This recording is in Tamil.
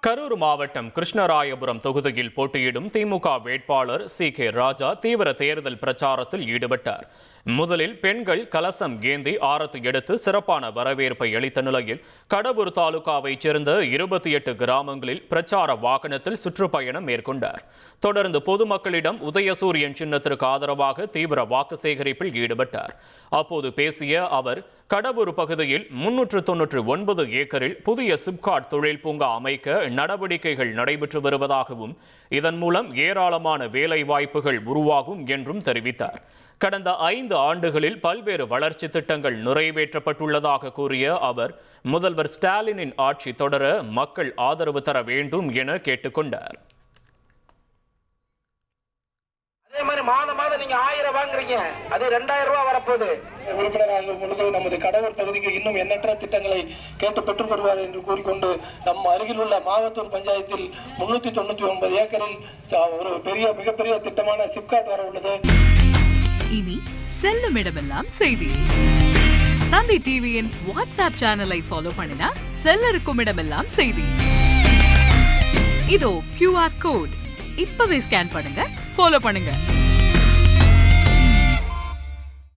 கரூர் மாவட்டம் கிருஷ்ணராயபுரம் தொகுதியில் போட்டியிடும் திமுக வேட்பாளர் சி.கே. ராஜா தீவிர தேர்தல் பிரச்சாரத்தில் ஈடுபட்டார். முதலில் பெண்கள் கலசம் ஏந்தி ஆரத்தி எடுத்து சிறப்பான வரவேற்பை அளித்த நிலையில் கடவூர் தாலுகாவைச் சேர்ந்த 28 கிராமங்களில் பிரச்சார வாகனத்தில் சுற்றுப்பயணம் மேற்கொண்டார். தொடர்ந்து பொதுமக்களிடம் உதயசூரியன் சின்னத்திற்கு ஆதரவாக தீவிர வாக்கு சேகரிப்பில் ஈடுபட்டார். அப்போது பேசிய அவர், கடவூர் பகுதியில் 399 ஏக்கரில் புதிய சிப்காட் தொழில் பூங்கா அமைக்க நடவடிக்கைகள் நடைபெற்று வருவதாகவும் இதன் மூலம் ஏராளமான வேலை வாய்ப்புகள் உருவாகும் என்றும் தெரிவித்தார். கடந்த 5 ஆண்டுகளில் பல்வேறு வளர்ச்சி திட்டங்கள் நிறைவேற்றப்பட்டுள்ளதாக கூறிய அவர், முதல்வர் ஸ்டாலினின் ஆட்சி தொடர மக்கள் ஆதரவு தர வேண்டும் என கேட்டுக்கொண்டார். அதே மாதிரி மாதம் நீங்க 1000 வாங்குறீங்க, அது 2000 ரூபாய் வரப்போகுது. உறுப்பினராக பொழுது நமது கடவுள் பகுதிக்கு இன்னும் எண்ணற்ற திட்டங்களை கேட்டு பெற்றுக் கொள்வார் என்று கூறிக்கொண்டு, நம் அருகில் உள்ள மாவட்டூர் பஞ்சாயத்தில் 399 ஏக்கரில் ஒரு மிகப்பெரிய திட்டமான சிப்காட் வர உள்ளது. இனி செல்லும் இடமெல்லாம் செய்தி. தந்தி டிவியின் வாட்ஸ்அப் சேனலை ஃபாலோ பண்ணினா செல்ல இருக்கும் இடமெல்லாம் செய்தி. இதோ QR கோட் இப்பவே ஸ்கேன் பண்ணுங்க, ஃபாலோ பண்ணுங்க.